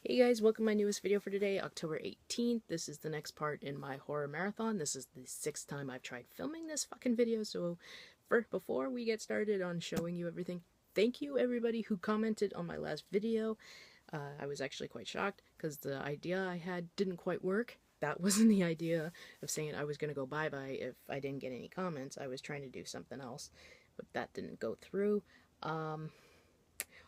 Hey guys, welcome to my newest video for today, October 18th. This is the next part in my horror marathon. This is the 6th time I've tried filming this fucking video, so before we get started on showing you everything, thank you everybody who commented on my last video. I was actually quite shocked because the idea I had didn't quite work. That wasn't the idea of saying I was going to go bye-bye if I didn't get any comments. I was trying to do something else, but that didn't go through.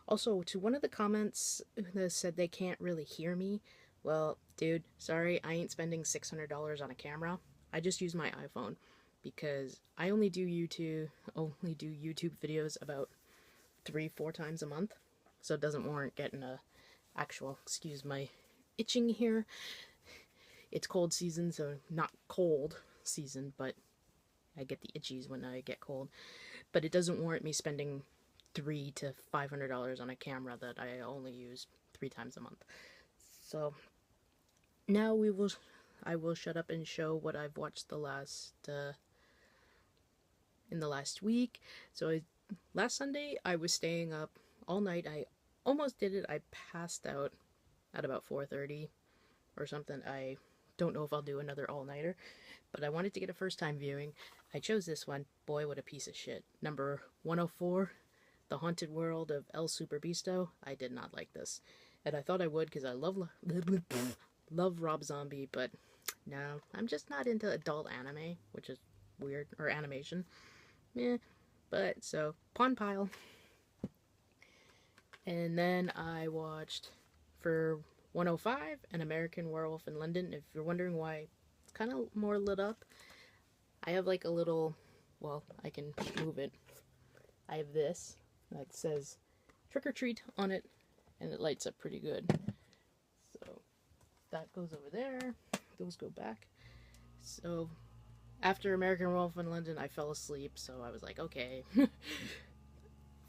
Also, to one of the comments that said they can't really hear me, well, dude, sorry, I ain't spending $600 on a camera. I just use my iPhone because I only do YouTube videos about 3-4 times a month, so it doesn't warrant getting a actual, excuse my itching here. It's cold season, so not cold season, but I get the itchies when I get cold. But it doesn't warrant me spending $300 to $500 on a camera that I only use 3 times a month. So now I will shut up and show what I've watched in the last week. So last Sunday I was staying up all night. I almost did it. I passed out at about 4:30 or something. I don't know if I'll do another all-nighter, but I wanted to get a first-time viewing. I chose this one. Boy, what a piece of shit. Number 104. The Haunted World of El Superbeasto. I did not like this, and I thought I would because I love Rob Zombie, but no, I'm just not into adult anime, which is weird, or animation. Yeah, but so Pawn Pile, and then I watched for 105 An American Werewolf in London. If you're wondering why it's kind of more lit up, I have like a little, well, I can move it. I have this that says Trick or Treat on it, and it lights up pretty good. So that goes over there. Those go back. So after American Werewolf in London, I fell asleep, so I was like, okay.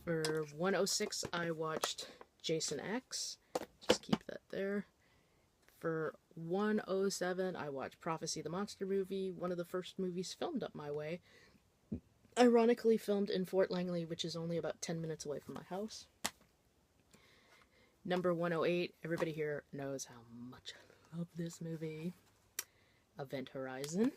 For 106, I watched Jason X. Just keep that there. For 107, I watched Prophecy the Monster movie, one of the first movies filmed up my way. Ironically filmed in Fort Langley, which is only about 10 minutes away from my house. Number 108, everybody here knows how much I love this movie. Event Horizon.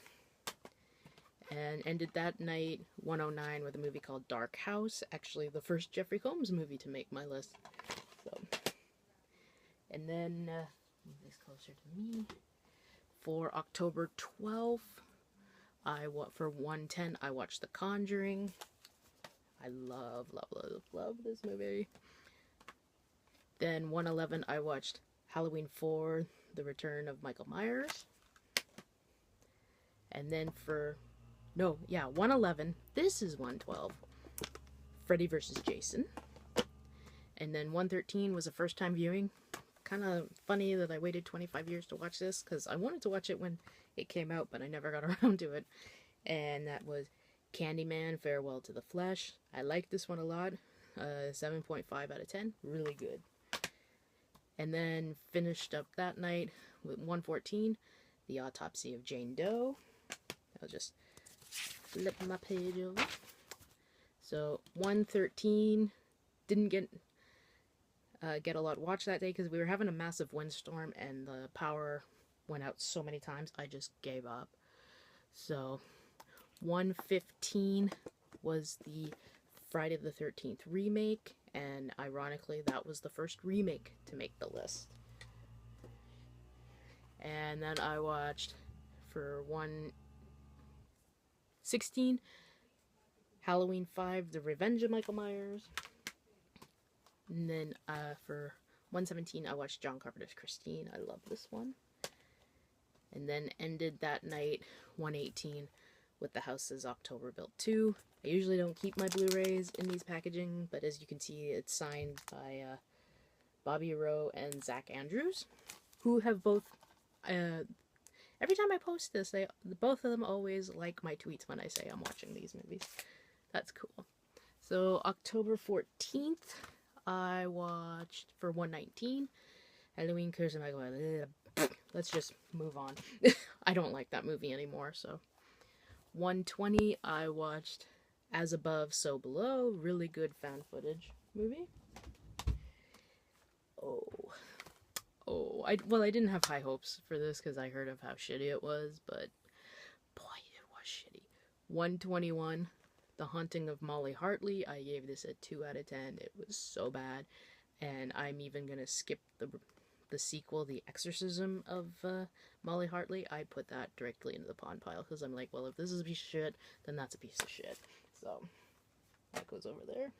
And ended that night, 109, with a movie called Dark House. Actually, the first Jeffrey Combs movie to make my list. So, and then, move this closer to me. For October 12th, for 110, I watched The Conjuring. I love this movie. Then 111, I watched Halloween 4, The Return of Michael Myers. And then 111, this is 112, Freddy vs. Jason. And then 113 was a first time viewing. Kind of funny that I waited 25 years to watch this, because I wanted to watch it when it came out, but I never got around to it. And that was Candyman, Farewell to the Flesh. I liked this one a lot. 7.5 out of 10. Really good. And then finished up that night with 114, The Autopsy of Jane Doe. I'll just flip my page over. So 113 didn't get a lot watched that day because we were having a massive windstorm and the power went out so many times I just gave up. So 115 was the Friday the 13th remake, and ironically that was the first remake to make the list. And then I watched for 116 Halloween 5, The Revenge of Michael Myers. And then for 117 I watched John Carpenter's Christine. I love this one. And then ended that night, 118, with The Houses October Built 2. I usually don't keep my Blu-rays in these packaging, but as you can see, it's signed by Bobby Rowe and Zach Andrews, who have both, every time I post this, both of them always like my tweets when I say I'm watching these movies. That's cool. So October 14th, I watched, for 119, Halloween Curse of Michael Myers. Let's just move on. I don't like that movie anymore, so. 120, I watched As Above, So Below. Really good found footage movie. Oh, I didn't have high hopes for this because I heard of how shitty it was, but boy, it was shitty. 121, The Haunting of Molly Hartley. I gave this a 2 out of 10. It was so bad, and I'm even gonna skip the sequel, The Exorcism of Molly Hartley. I put that directly into the pawn pile because I'm like, well, if this is a piece of shit, then that's a piece of shit. So that goes over there.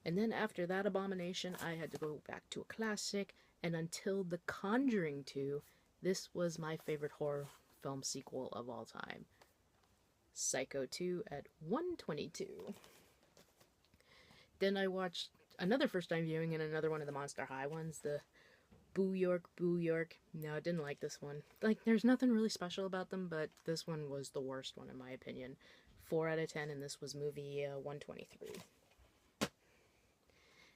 And then after that abomination, I had to go back to a classic, and until The Conjuring 2, this was my favorite horror film sequel of all time. Psycho 2 at 122. Then I watched another first-time viewing and another one of the Monster High ones, the Boo York, Boo York. No, I didn't like this one. Like, there's nothing really special about them, but this one was the worst one in my opinion. 4 out of 10, and this was movie 123.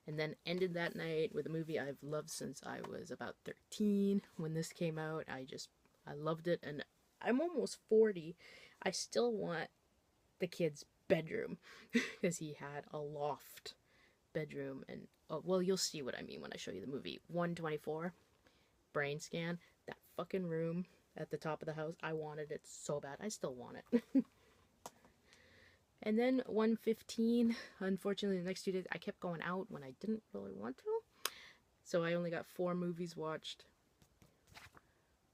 And then ended that night with a movie I've loved since I was about 13 when this came out. I loved it, and I'm almost 40. I still want the kid's bedroom because he had a loft bedroom, and well, you'll see what I mean when I show you the movie. 124, Brain Scan, that fucking room at the top of the house. I wanted it so bad. I still want it. And then 115, unfortunately the next 2 days I kept going out when I didn't really want to. So I only got 4 movies watched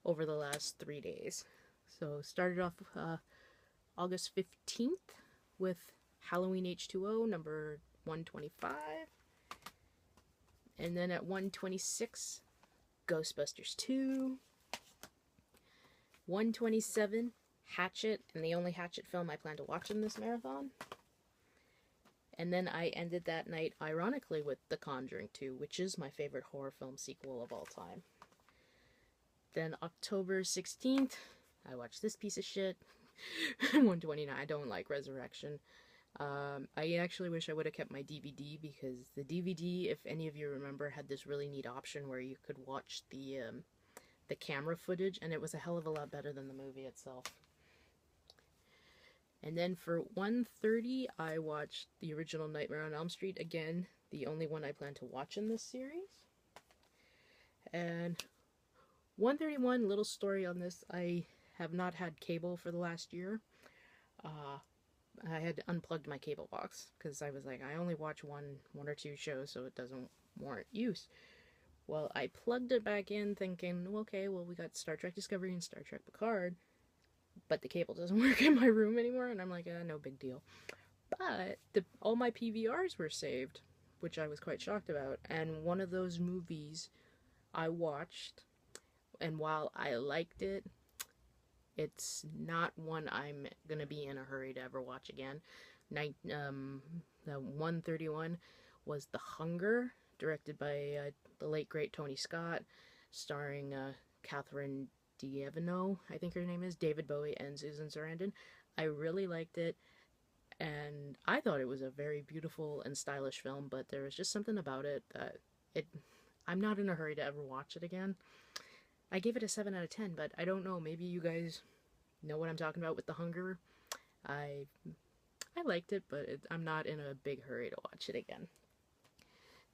over the last 3 days. So started off August 15th with Halloween H2O, number 125. And then at 126, Ghostbusters 2. 127, Hatchet, and the only Hatchet film I plan to watch in this marathon. And then I ended that night, ironically, with The Conjuring 2, which is my favorite horror film sequel of all time. Then October 16th, I watched this piece of shit. 129, I don't like Resurrection. I actually wish I would have kept my DVD, because the DVD, if any of you remember, had this really neat option where you could watch the camera footage, and it was a hell of a lot better than the movie itself. And then for 1:30, I watched the original Nightmare on Elm Street, again, the only one I plan to watch in this series. And 131, little story on this, I have not had cable for the last year. I had unplugged my cable box, because I was like, I only watch one or two shows, so it doesn't warrant use. Well, I plugged it back in thinking, okay, well, we got Star Trek Discovery and Star Trek Picard, but the cable doesn't work in my room anymore, and I'm like, no big deal. But all my PVRs were saved, which I was quite shocked about, and one of those movies I watched, and while I liked it, it's not one I'm gonna be in a hurry to ever watch again. The 131 was The Hunger, directed by the late great Tony Scott, starring Catherine Deneuve, I think her name is, David Bowie, and Susan Sarandon. I really liked it, and I thought it was a very beautiful and stylish film, but there was just something about it that I'm not in a hurry to ever watch it again. I gave it a 7 out of 10, but I don't know, maybe you guys know what I'm talking about with The Hunger. I liked it, but I'm not in a big hurry to watch it again.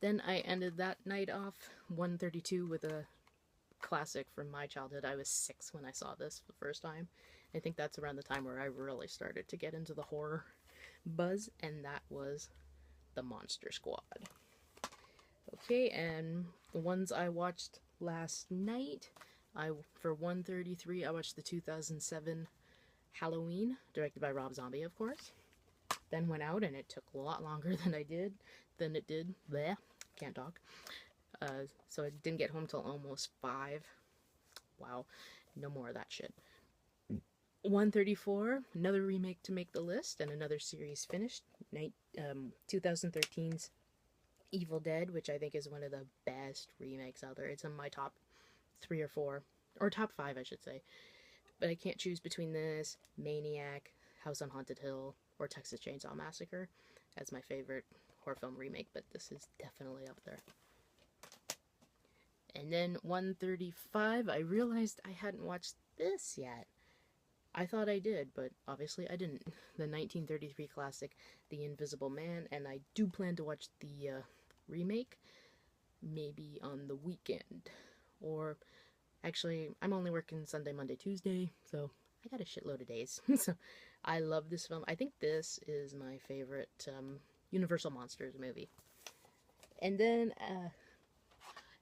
Then I ended that night off, 132, with a classic from my childhood. I was 6 when I saw this for the first time. I think that's around the time where I really started to get into the horror buzz, and that was The Monster Squad. Okay, and the ones I watched last night, for 133, I watched the 2007 Halloween, directed by Rob Zombie, of course. Then went out, and it took a lot longer than it did. Bleh, can't talk. So I didn't get home till almost 5. Wow, no more of that shit. 134, another remake to make the list, and another series finished. 2013's Evil Dead, which I think is one of the best remakes out there. It's in my top 3 or 4, or top 5, I should say. But I can't choose between this, Maniac, House on Haunted Hill, or Texas Chainsaw Massacre as my favorite horror film remake, but this is definitely up there. And then 135, I realized I hadn't watched this yet. I thought I did, but obviously I didn't. The 1933 classic, The Invisible Man, and I do plan to watch the remake, maybe on the weekend, or actually, I'm only working Sunday, Monday, Tuesday, so I got a shitload of days. So I love this film. I think this is my favorite Universal Monsters movie. And then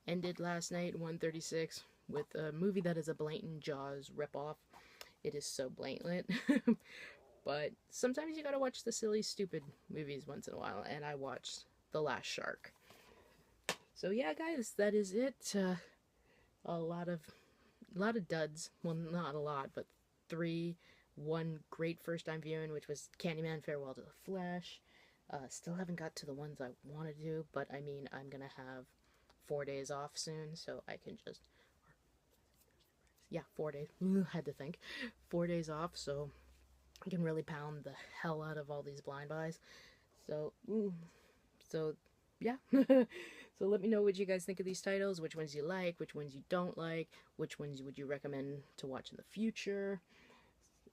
ended last night, 1:36, with a movie that is a blatant Jaws ripoff. It is so blatant. But sometimes you gotta watch the silly, stupid movies once in a while, and I watched The Last Shark. So yeah, guys, that is it. A lot of duds. Well, not a lot, but 3. One great first time viewing, which was Candyman Farewell to the Flesh. Still haven't got to the ones I want to do, but I mean, I'm gonna have 4 days off soon, so I can just, yeah, 4 days. Had to think. 4 days off, so I can really pound the hell out of all these blind buys. So, yeah. So let me know what you guys think of these titles, which ones you like, which ones you don't like, which ones would you recommend to watch in the future,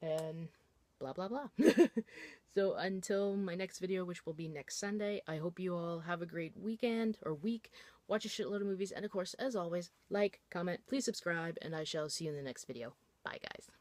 and blah blah blah. So until my next video, which will be next Sunday, I hope you all have a great weekend or week, watch a shitload of movies, and of course, as always, like, comment, please subscribe, and I shall see you in the next video. Bye guys.